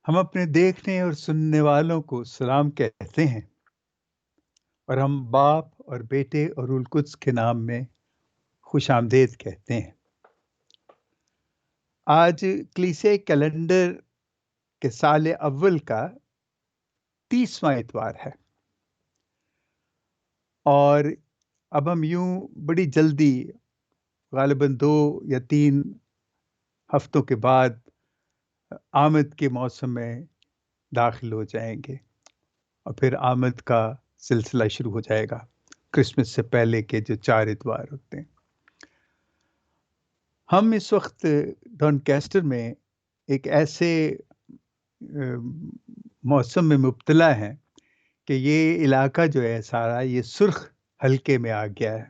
ہم اپنے دیکھنے اور سننے والوں کو سلام کہتے ہیں، اور ہم باپ اور بیٹے اور روح القدس کے نام میں خوش آمدید کہتے ہیں۔ آج کلیسے کیلنڈر کے سال اول کا 30واں اتوار ہے، اور اب ہم یوں بڑی جلدی غالباً 2 یا 3 ہفتوں کے بعد آمد کے موسم میں داخل ہو جائیں گے، اور پھر آمد کا سلسلہ شروع ہو جائے گا کرسمس سے پہلے کے جو 4 اتوار ہوتے ہیں۔ ہم اس وقت ڈانکیسٹر میں ایک ایسے موسم میں مبتلا ہیں کہ یہ علاقہ جو ہے سارا یہ سرخ حلقے میں آ گیا ہے،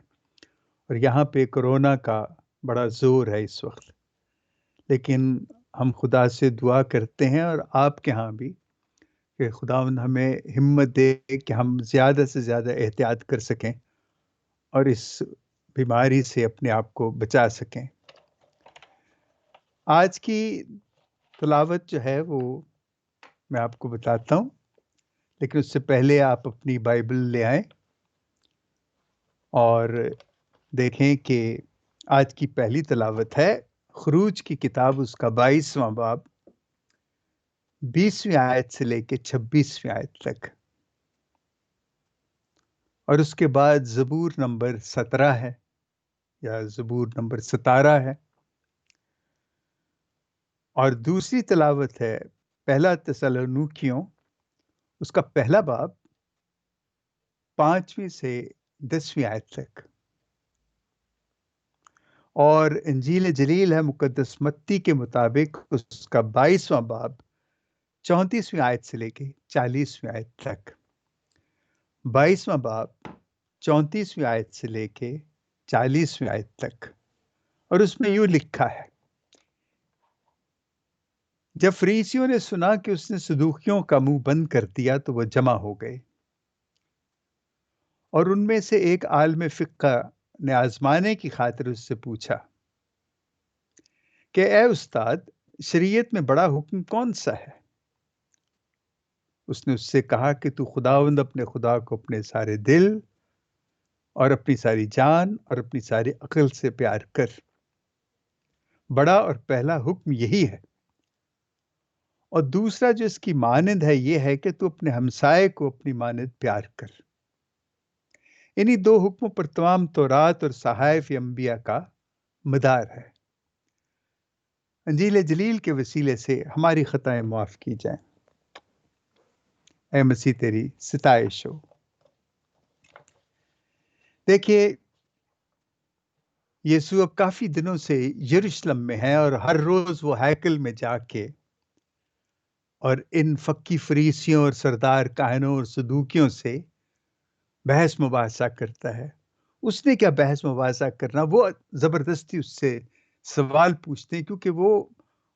اور یہاں پہ کرونا کا بڑا زور ہے اس وقت۔ لیکن ہم خدا سے دعا کرتے ہیں، اور آپ کے ہاں بھی، کہ خداوند ہمیں ہمت دے کہ ہم زیادہ سے زیادہ احتیاط کر سکیں اور اس بیماری سے اپنے آپ کو بچا سکیں۔ آج کی تلاوت جو ہے وہ میں آپ کو بتاتا ہوں، لیکن اس سے پہلے آپ اپنی بائبل لے آئیں اور دیکھیں کہ آج کی پہلی تلاوت ہے خروج کی کتاب، اس کا 22واں باب، 20ویں آیت سے لے کے 26ویں آیت تک، اور اس کے بعد زبور نمبر 17 ہے یا زبور نمبر 17 ہے، اور دوسری تلاوت ہے پہلا تسالونیکیوں، اس کا پہلا باب، 5ویں سے 10ویں آیت تک، اور انجیل جلیل ہے مقدس متی کے مطابق اس کا 22واں باب، 34ویں آیت سے لے کے 40ویں آیت تک۔ 22واں باب 34ویں آیت سے لے کے 40ویں آیت تک، اور اس میں یوں لکھا ہے: جب فریسیوں نے سنا کہ اس نے صدوقیوں کا منہ بند کر دیا تو وہ جمع ہو گئے، اور ان میں سے ایک عالم فقہ نے آزمانے کی خاطر اس سے پوچھا کہ اے استاد، شریعت میں بڑا حکم کون سا ہے؟ اس نے اس سے کہا کہ تو خداوند اپنے خدا کو اپنے سارے دل اور اپنی ساری جان اور اپنی ساری عقل سے پیار کر۔ بڑا اور پہلا حکم یہی ہے، اور دوسرا جو اس کی مانند ہے یہ ہے کہ تو اپنے ہمسائے کو اپنی مانند پیار کر۔ انہی 2 حکموں پر تمام تورات اور صحائف انبیاء کا مدار ہے۔ انجیل جلیل کے وسیلے سے ہماری خطائیں معاف کی جائیں۔ اے مسیح تیری ستائش ہو۔ دیکھیے، یسوع اب کافی دنوں سے یروشلم میں ہے، اور ہر روز وہ ہیکل میں جا کے اور ان فقی فریسیوں اور سردار کاہنوں اور صدوقیوں سے بحث مباحثہ کرتا ہے۔ اس نے کیا بحث مباحثہ کرنا، وہ زبردستی اس سے سوال پوچھتے ہیں، کیونکہ وہ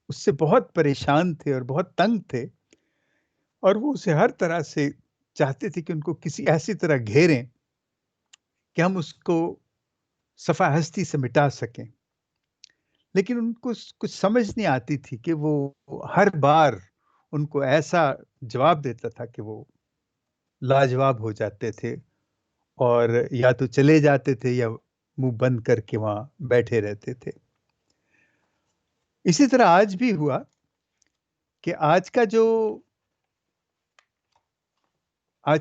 اس سے بہت پریشان تھے اور بہت تنگ تھے، اور وہ اسے ہر طرح سے چاہتے تھے کہ ان کو کسی ایسی طرح گھیریں کہ ہم اس کو صفحہ ہستی سے مٹا سکیں۔ لیکن ان کو کچھ سمجھ نہیں آتی تھی کہ وہ ہر بار ان کو ایسا جواب دیتا تھا کہ وہ لاجواب ہو جاتے تھے، اور یا تو چلے جاتے تھے یا منہ بند کر کے وہاں بیٹھے رہتے تھے۔ اسی طرح آج بھی ہوا کہ آج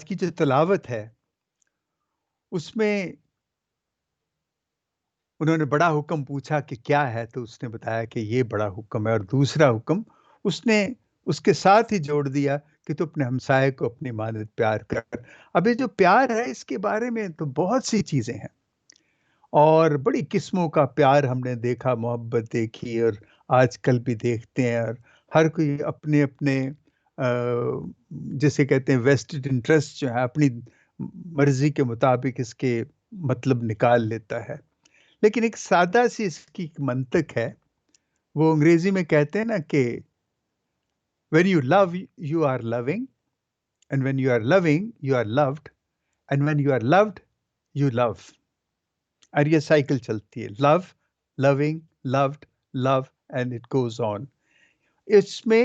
کی جو تلاوت ہے اس میں انہوں نے بڑا حکم پوچھا کہ کیا ہے، تو اس نے بتایا کہ یہ بڑا حکم ہے، اور دوسرا حکم اس نے اس کے ساتھ ہی جوڑ دیا کہ تو اپنے ہمسائے کو اپنی مانند پیار کر۔ اب یہ جو پیار ہے اس کے بارے میں تو بہت سی چیزیں ہیں، اور بڑی قسموں کا پیار ہم نے دیکھا، محبت دیکھی، اور آج کل بھی دیکھتے ہیں، اور ہر کوئی اپنے اپنے جسے کہتے ہیں ویسٹڈ انٹرسٹ جو ہے، اپنی مرضی کے مطابق اس کے مطلب نکال لیتا ہے۔ لیکن ایک سادہ سی اس کی منطق ہے، وہ انگریزی میں کہتے ہیں نا کہ when you love you are loving, and when you are loving you are loved, and when you are loved you love۔ اور یہ سائیکل چلتی ہے، love, longing, load, love, and it goes on. اس میں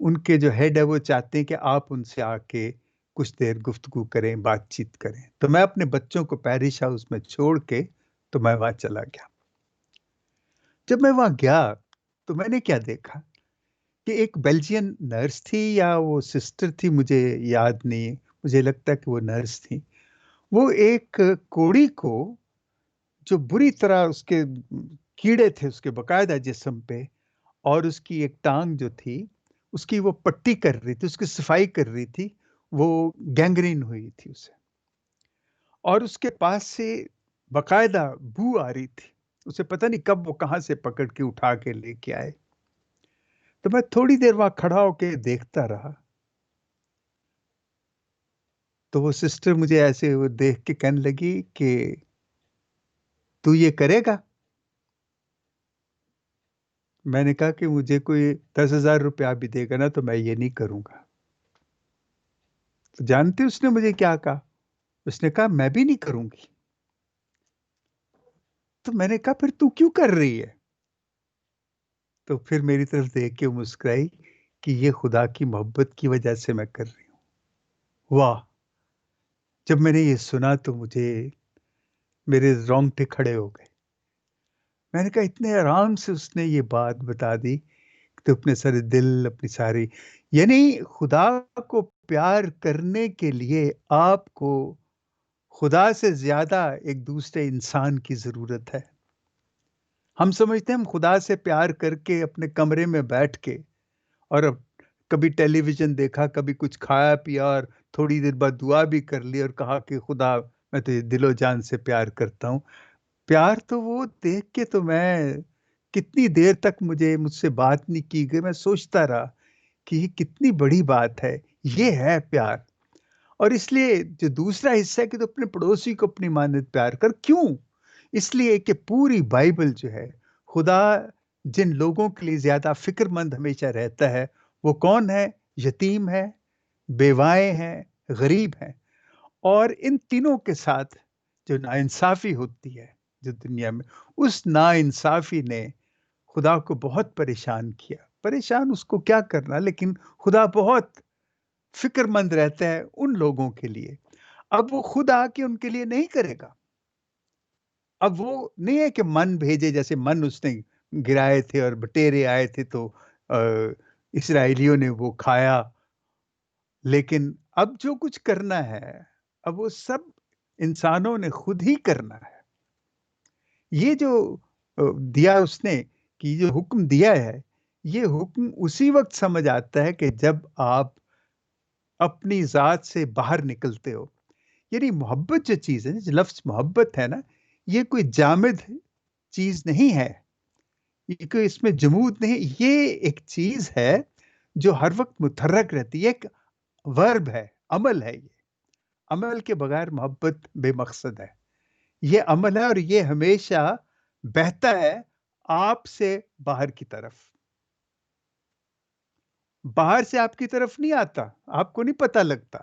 ان کے جو ہیڈ ہے وہ چاہتے ہیں کہ آپ ان سے آ کے کچھ دیر گفتگو کریں، بات چیت کریں. تو میں اپنے بچوں کو پیرش ہاؤس میں چھوڑ کے تو میں وہاں چلا گیا. جب میں وہاں گیا تو میں نے کیا دیکھا کہ ایک بیلجین نرس تھی یا وہ سسٹر تھی، مجھے یاد نہیں، مجھے لگتا ہے کہ وہ نرس تھی. وہ ایک کوڑی کو جو بری طرح اس کے کیڑے تھے اس کے باقاعدہ جسم پہ، اور اس کی ایک ٹانگ جو تھی اس کی وہ پٹی کر رہی تھی، اس کی صفائی کر رہی تھی. وہ گینگرین ہوئی تھی اسے، اور اس کے پاس سے باقاعدہ بو آ رہی تھی. اسے پتہ نہیں کب وہ کہاں سے پکڑ کے اٹھا کے لے کے آئے. تو میں تھوڑی دیر وہاں کھڑا ہو کے دیکھتا رہا. تو وہ سسٹر مجھے ایسے وہ دیکھ کے کہنے لگی کہ تو یہ کرے گا؟ میں نے کہا کہ مجھے کوئی 10,000 روپیہ بھی دے گا نا تو میں یہ نہیں کروں گا. تو جانتے اس نے مجھے کیا کہا؟ اس نے کہا میں بھی نہیں کروں گی. تو میں نے کہا پھر تو کیوں کر رہی ہے؟ تو پھر میری طرف دیکھ کے مسکرائی کہ یہ خدا کی محبت کی وجہ سے میں کر رہی ہوں. واہ! جب میں نے یہ سنا تو میرے رونگٹے کھڑے ہو گئے. میں نے کہا اتنے آرام سے اس نے یہ بات بتا دی، تو اپنے سارے دل، اپنی ساری، یعنی خدا کو پیار کرنے کے لیے آپ کو خدا سے زیادہ ایک دوسرے انسان کی ضرورت ہے. ہم سمجھتے ہیں ہم خدا سے پیار کر کے اپنے کمرے میں بیٹھ کے، اور اب کبھی ٹیلی ویژن دیکھا، کبھی کچھ کھایا پیا، اور تھوڑی دیر بعد دعا بھی کر لی اور کہا کہ خدا میں تو دل و جان سے پیار کرتا ہوں. پیار تو وہ دیکھ کے تو میں کتنی دیر تک مجھ سے بات نہیں کی گئی. میں سوچتا رہا کہ یہ کتنی بڑی بات ہے. یہ ہے پیار. اور اس لیے جو دوسرا حصہ ہے کہ تو اپنے پڑوسی کو اپنی مانند پیار کر. کیوں؟ اس لیے کہ پوری بائبل جو ہے، خدا جن لوگوں کے لیے زیادہ فکر مند ہمیشہ رہتا ہے وہ کون ہے؟ یتیم ہے، بیوائیں ہیں، غریب ہیں. اور ان تینوں کے ساتھ جو ناانصافی ہوتی ہے جو دنیا میں، اس ناانصافی نے خدا کو بہت پریشان کیا. پریشان اس کو کیا کرنا، لیکن خدا بہت فکر مند رہتا ہے ان لوگوں کے لیے. اب وہ خود آ کے ان کے لیے نہیں کرے گا. اب وہ نہیں ہے کہ من بھیجے، جیسے من اس نے گرائے تھے اور بٹیرے آئے تھے تو اسرائیلیوں نے وہ کھایا. لیکن اب جو کچھ کرنا ہے، اب وہ سب انسانوں نے خود ہی کرنا ہے. یہ جو دیا اس نے، کہ جو حکم دیا ہے، یہ حکم اسی وقت سمجھ آتا ہے کہ جب آپ اپنی ذات سے باہر نکلتے ہو. یعنی محبت جو چیز ہے، جو لفظ محبت ہے نا، یہ کوئی جامد چیز نہیں ہے، یہ کوئی اس میں جمود نہیں. یہ ایک چیز ہے جو ہر وقت متحرک رہتی ہے، ایک ورب ہے، عمل ہے. یہ عمل کے بغیر محبت بے مقصد ہے. یہ عمل ہے اور یہ ہمیشہ بہتا ہے آپ سے باہر کی طرف. باہر سے آپ کی طرف نہیں آتا، آپ کو نہیں پتہ لگتا.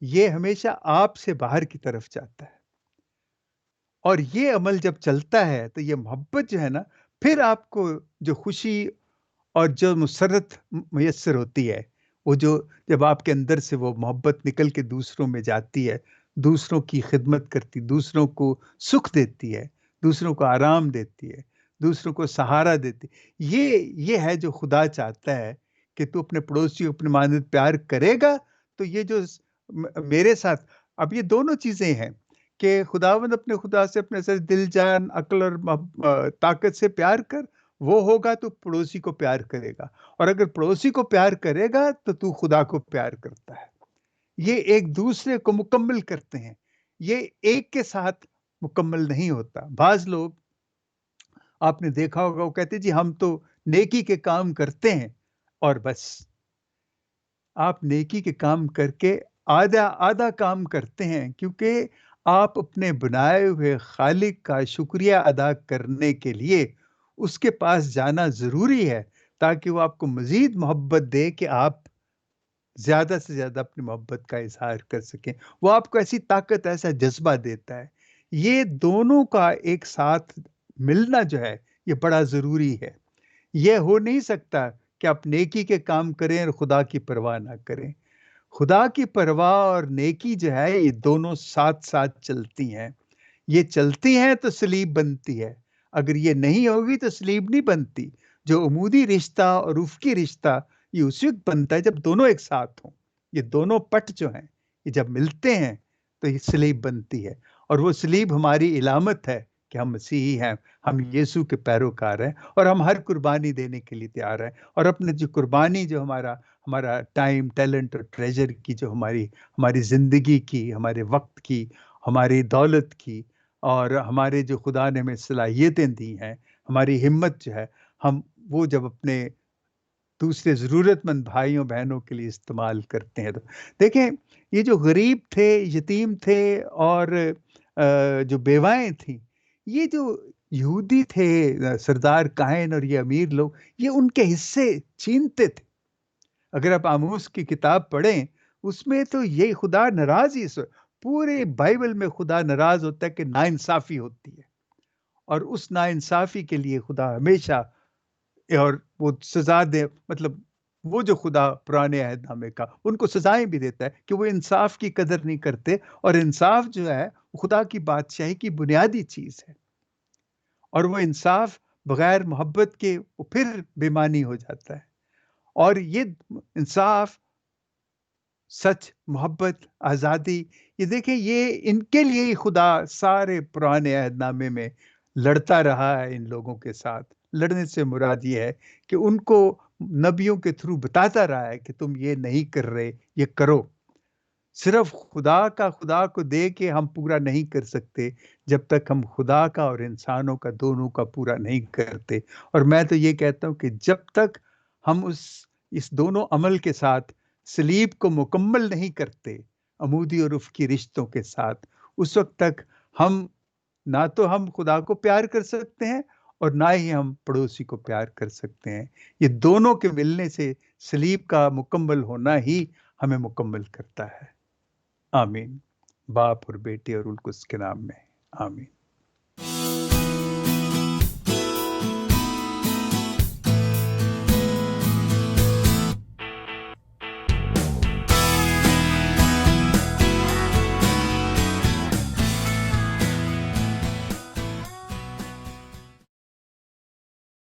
یہ ہمیشہ آپ سے باہر کی طرف جاتا ہے. اور یہ عمل جب چلتا ہے تو یہ محبت جو ہے نا، پھر آپ کو جو خوشی اور جو مسرت میسر ہوتی ہے، وہ جو جب آپ کے اندر سے وہ محبت نکل کے دوسروں میں جاتی ہے، دوسروں کی خدمت کرتی، دوسروں کو سکھ دیتی ہے، دوسروں کو آرام دیتی ہے، دوسروں کو سہارا دیتی. یہ ہے جو خدا چاہتا ہے کہ تو اپنے پڑوسی کو اپنے مانند پیار کرے گا. تو یہ جو میرے ساتھ اب یہ دونوں چیزیں ہیں کہ خداوند اپنے خدا سے اپنے سے دل، جان، عقل اور طاقت سے پیار کر، وہ ہوگا تو پڑوسی کو پیار کرے گا. اور اگر پڑوسی کو پیار کرے گا تو خدا کو پیار کرتا ہے. یہ ایک دوسرے کو مکمل کرتے ہیں. یہ ایک کے ساتھ مکمل نہیں ہوتا. بعض لوگ آپ نے دیکھا ہوگا وہ کہتے جی ہم تو نیکی کے کام کرتے ہیں، اور بس. آپ نیکی کے کام کر کے آدھا آدھا کام کرتے ہیں، کیونکہ آپ اپنے بنائے ہوئے خالق کا شکریہ ادا کرنے کے لیے اس کے پاس جانا ضروری ہے، تاکہ وہ آپ کو مزید محبت دے کہ آپ زیادہ سے زیادہ اپنی محبت کا اظہار کر سکیں. وہ آپ کو ایسی طاقت، ایسا جذبہ دیتا ہے. یہ دونوں کا ایک ساتھ ملنا جو ہے یہ بڑا ضروری ہے. یہ ہو نہیں سکتا کہ آپ نیکی کے کام کریں اور خدا کی پرواہ نہ کریں. خدا کی پرواہ اور نیکی جو ہے یہ دونوں ساتھ ساتھ چلتی ہیں. یہ چلتی ہیں تو صلیب بنتی ہے. اگر یہ نہیں ہوگی تو صلیب نہیں بنتی. جو عمودی رشتہ اور افقی رشتہ یہ اسی وقت بنتا ہے جب دونوں ایک ساتھ ہوں. یہ دونوں پٹ جو ہیں یہ جب ملتے ہیں تو یہ صلیب بنتی ہے. اور وہ صلیب ہماری علامت ہے کہ ہم مسیحی ہیں، ہم یسوع کے پیروکار ہیں، اور ہم ہر قربانی دینے کے لیے تیار ہیں. اور اپنے جو قربانی جو ہمارا ٹائم، ٹیلنٹ اور ٹریجر کی جو ہماری زندگی کی، ہمارے وقت کی، ہماری دولت کی، اور ہمارے جو خدا نے ہمیں صلاحیتیں دی ہیں، ہماری ہمت جو ہے، ہم وہ جب اپنے دوسرے ضرورت مند بھائیوں بہنوں کے لیے استعمال کرتے ہیں تو دیکھیں، یہ جو غریب تھے، یتیم تھے، اور جو بیوائیں تھیں، یہ جو یہودی تھے، سردار کاہن اور یہ امیر لوگ، یہ ان کے حصے چھینتے تھے. اگر آپ آموس کی کتاب پڑھیں اس میں تو یہ خدا ناراض ہی پورے بائبل میں خدا ناراض ہوتا ہے کہ ناانصافی ہوتی ہے، اور اس ناانصافی کے لیے خدا ہمیشہ اور وہ سزا دے، مطلب وہ جو خدا پرانے عہد نامے کا ان کو سزائیں بھی دیتا ہے کہ وہ انصاف کی قدر نہیں کرتے. اور انصاف جو ہے خدا کی بادشاہی کی بنیادی چیز ہے، اور وہ انصاف بغیر محبت کے وہ پھر بےمانی ہو جاتا ہے. اور یہ انصاف، سچ، محبت، آزادی، یہ دیکھیں یہ ان کے لیے ہی خدا سارے پرانے عہد نامے میں لڑتا رہا ہے ان لوگوں کے ساتھ. لڑنے سے مراد یہ ہے کہ ان کو نبیوں کے تھرو بتاتا رہا ہے کہ تم یہ نہیں کر رہے، یہ کرو. صرف خدا کو دے کے ہم پورا نہیں کر سکتے جب تک ہم خدا کا اور انسانوں کا دونوں کا پورا نہیں کرتے. اور میں تو یہ کہتا ہوں کہ جب تک ہم اس دونوں عمل کے ساتھ صلیب کو مکمل نہیں کرتے، عمودی اور افقی رشتوں کے ساتھ، اس وقت تک ہم نہ تو ہم خدا کو پیار کر سکتے ہیں اور نہ ہی ہم پڑوسی کو پیار کر سکتے ہیں. یہ دونوں کے ملنے سے صلیب کا مکمل ہونا ہی ہمیں مکمل کرتا ہے. آمین. باپ اور بیٹے اور القدس کے نام میں آمین.